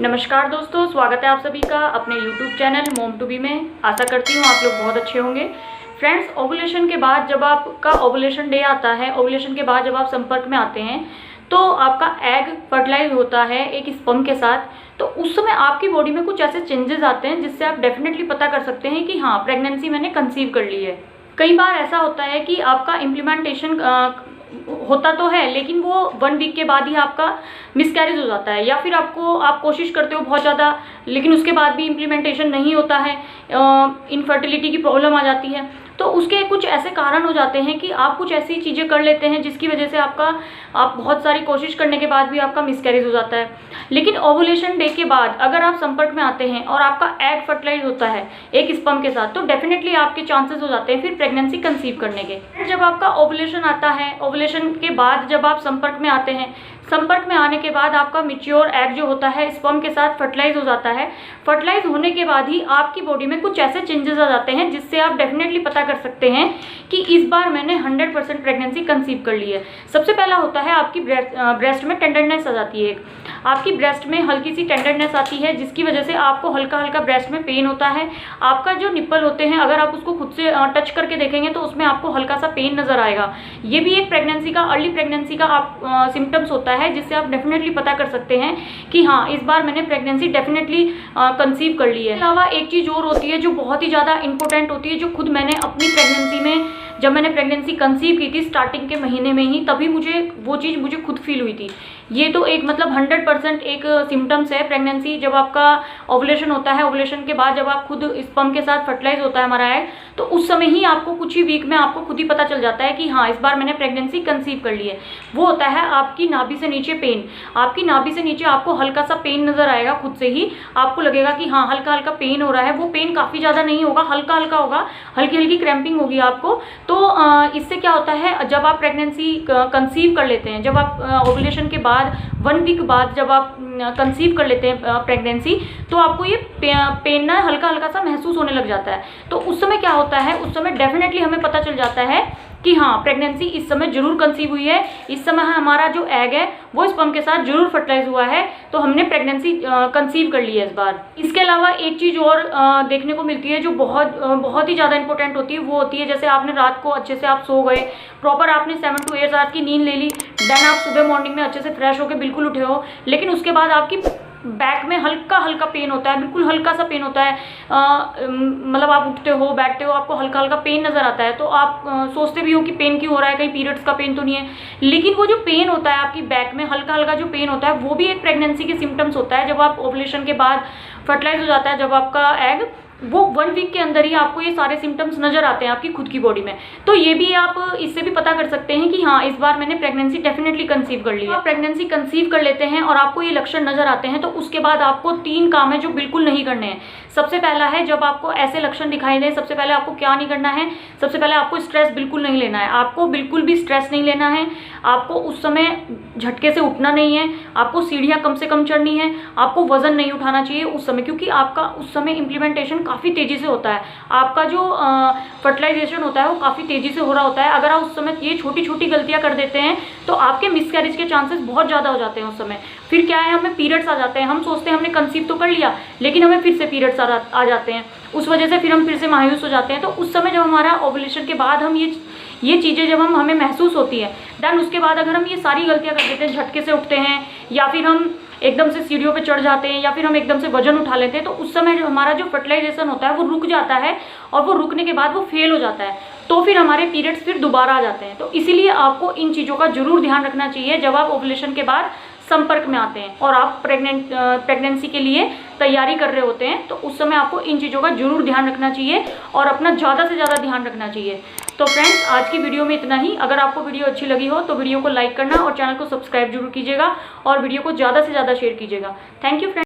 नमस्कार दोस्तों, स्वागत है आप सभी का अपने YouTube channel mom to be में। आशा करती हूँ आप लोग बहुत अच्छे होंगे। फ्रेंड्स, ओवुलेशन के बाद जब आपका ओवुलेशन डे आता है, ओवुलेशन के बाद जब आप संपर्क में आते हैं तो आपका एग फर्टिलाइज होता है एक स्पर्म के साथ। तो उस समय आपकी बॉडी में कुछ ऐसे चेंजेस आते हैं जिससे आप डेफिनेटली पता कर सकते हैं कि हाँ, प्रेगनेंसी मैंने कंसीव कर ली है। कई बार ऐसा होता है कि आपका इम्प्लीमेंटेशन होता तो है, लेकिन वो 1 वीक के बाद ही आपका मिसकैरेज हो जाता है, या फिर आप कोशिश करते हो बहुत ज़्यादा, लेकिन उसके बाद भी इम्प्लीमेंटेशन नहीं होता है, इनफर्टिलिटी की प्रॉब्लम आ जाती है। तो उसके कुछ ऐसे कारण हो जाते हैं कि आप कुछ ऐसी चीज़ें कर लेते हैं जिसकी वजह से आप बहुत सारी कोशिश करने के बाद भी आपका मिसकैरेज हो जाता है। लेकिन ओवुलेशन डे के बाद अगर आप संपर्क में आते हैं और आपका एग फर्टिलाइज होता है एक स्पर्म के साथ, तो डेफिनेटली आपके चांसेस हो जाते हैं फिर प्रेगनेंसी कंसीव करने के। जब आपका ओवुलेशन आता है, ओवुलेशन के बाद जब आप संपर्क में आते हैं, संपर्क में आने के बाद आपका मैच्योर एग जो होता है स्पर्म के साथ फर्टिलाइज हो जाता है। फर्टिलाइज होने के बाद ही आपकी बॉडी में कुछ ऐसे चेंजेस आ जाते हैं जिससे आप डेफिनेटली पता कर सकते हैं कि इस बार मैंने 100% प्रेगनेंसी कंसीव कर ली है। सबसे पहला होता है आपकी ब्रेस्ट में टेंडरनेस आ जाती है। आपकी ब्रेस्ट में हल्की सी टेंडरनेस आती है जिसकी वजह से आपको हल्का हल्का ब्रेस्ट में पेन होता है। आपका जो निप्पल होते हैं, अगर आप उसको खुद से टच करके देखेंगे तो उसमें आपको हल्का सा पेन नजर आएगा। ये भी एक प्रेगनेंसी का, अर्ली प्रेगनेंसी का आप सिम्टम्स होता है जिससे आप डेफिनेटली पता कर सकते हैं कि हाँ, इस बार मैंने प्रेगनेंसी डेफिनेटली कंसीव कर ली है। इसके अलावा एक चीज़ और होती है जो बहुत ही ज़्यादा इंपॉर्टेंट होती है, जो खुद मैंने अपनी प्रेगनेंसी में, जब मैंने प्रेगनेंसी कंसीव की थी स्टार्टिंग के महीने में ही, तभी वो चीज़ मुझे खुद फील हुई थी। ये तो एक मतलब 100% एक सिम्टम्स है प्रेगनेंसी। जब आपका ओवुलेशन होता है, ओवुलेशन के बाद जब आप खुद स्पर्म के साथ फर्टिलाइज होता है हमारा एग, तो उस समय ही आपको कुछ ही वीक में आपको खुद ही पता चल जाता है कि हाँ, इस बार मैंने प्रेगनेंसी कंसीव कर ली है। वो होता है आपकी नाभि से नीचे पेन। आपकी नाभि से नीचे आपको हल्का सा पेन नजर आएगा, खुद से ही आपको लगेगा कि हाँ, हल्का हल्का पेन हो रहा है। वो पेन काफ़ी ज़्यादा नहीं होगा, हल्का हल्का होगा, हल्की हल्की क्रैम्पिंग होगी आपको। तो इससे क्या होता है, जब आप प्रेगनेंसी कंसीव कर लेते हैं, जब आप ओवुलेशन के बाद 1 वीक बाद जब आप कंसीव कर लेते हैं प्रेगनेंसी, तो आपको ये पेन ना हल्का हल्का सा महसूस होने लग जाता है। तो उस समय क्या होता है, उस समय डेफिनेटली हमें पता चल जाता है कि हाँ, प्रेगनेंसी इस समय जरूर कंसीव हुई है। इस समय हमारा जो एग है वो स्पर्म के साथ जरूर फर्टिलाइज हुआ है, तो हमने प्रेगनेंसी कंसीव कर ली है इस बार। इसके अलावा एक चीज़ और देखने को मिलती है जो बहुत ही ज़्यादा इंपॉर्टेंट होती है। वो होती है जैसे आपने रात को अच्छे से आप सो गए, प्रॉपर आपने 7 to 8 आवर्स की नींद ले ली, देन आप सुबह मॉर्निंग में अच्छे से फ्रेश होकर बिल्कुल उठे हो, लेकिन उसके बाद आपकी बैक में हल्का हल्का पेन होता है, बिल्कुल हल्का सा पेन होता है। मतलब आप उठते हो, बैठते हो, आपको हल्का हल्का पेन नज़र आता है, तो आप सोचते भी हो कि पेन क्यों हो रहा है, कहीं पीरियड्स का पेन तो नहीं है। लेकिन वो जो पेन होता है आपकी बैक में हल्का हल्का जो पेन होता है, वो भी एक प्रेगनेंसी के सिम्टम्स होता है। जब आप ओवुलेशन के बाद फर्टिलाइज हो जाता है जब आपका एग, वो 1 वीक के अंदर ही आपको ये सारे सिम्टम्स नजर आते हैं आपकी खुद की बॉडी में। तो ये भी आप इससे भी पता कर सकते हैं कि हाँ, इस बार मैंने प्रेगनेंसी डेफिनेटली कंसीव कर ली है। आप प्रेगनेंसी कंसीव कर लेते हैं और आपको ये लक्षण नजर आते हैं, तो उसके बाद आपको 3 काम है जो बिल्कुल नहीं करने हैं। सबसे पहला है, जब आपको ऐसे लक्षण दिखाई दें, सबसे पहले आपको क्या नहीं करना है, सबसे पहले आपको स्ट्रेस बिल्कुल नहीं लेना है। आपको बिल्कुल भी स्ट्रेस नहीं लेना है। आपको उस समय झटके से उठना नहीं है, आपको सीढ़ियाँ कम से कम चढ़नी है, आपको वजन नहीं उठाना चाहिए उस समय, क्योंकि आपका उस समय इम्प्लीमेंटेशन काफ़ी तेज़ी से होता है। आपका जो फर्टिलाइजेशन होता है वो काफ़ी तेज़ी से हो रहा होता है। अगर आप उस समय ये छोटी छोटी गलतियां कर देते हैं तो आपके मिसकैरेज के चांसेस बहुत ज़्यादा हो जाते हैं उस समय। फिर क्या है, हमें पीरियड्स आ जाते हैं। हम सोचते हैं हमने कंसीव तो कर लिया, लेकिन हमें फिर से पीरियड्स आ जाते हैं। उस वजह से फिर हम फिर से मायूस हो जाते हैं। तो उस समय जब हमारा ओवुलेशन के बाद हम ये चीज़ें जब हमें महसूस होती है, देन उसके बाद अगर हम ये सारी गलतियां कर देते हैं, झटके से उठते हैं, या फिर हम एकदम से सीढ़ियों पे चढ़ जाते हैं, या फिर हम एकदम से वजन उठा लेते हैं, तो उस समय जो हमारा जो फर्टिलाइजेशन होता है वो रुक जाता है, और वो रुकने के बाद वो फेल हो जाता है। तो फिर हमारे पीरियड्स फिर दोबारा आ जाते हैं। तो इसीलिए आपको इन चीज़ों का जरूर ध्यान रखना चाहिए जब आप ओवुलेशन के बाद संपर्क में आते हैं और आप प्रेगनेंसी के लिए तैयारी कर रहे होते हैं। तो उस समय आपको इन चीज़ों का जरूर ध्यान रखना चाहिए और अपना ज़्यादा से ज़्यादा ध्यान रखना चाहिए। तो फ्रेंड्स, आज की वीडियो में इतना ही। अगर आपको वीडियो अच्छी लगी हो तो वीडियो को लाइक करना और चैनल को सब्सक्राइब जरूर कीजिएगा, और वीडियो को ज़्यादा से ज़्यादा शेयर कीजिएगा। Thank you friends.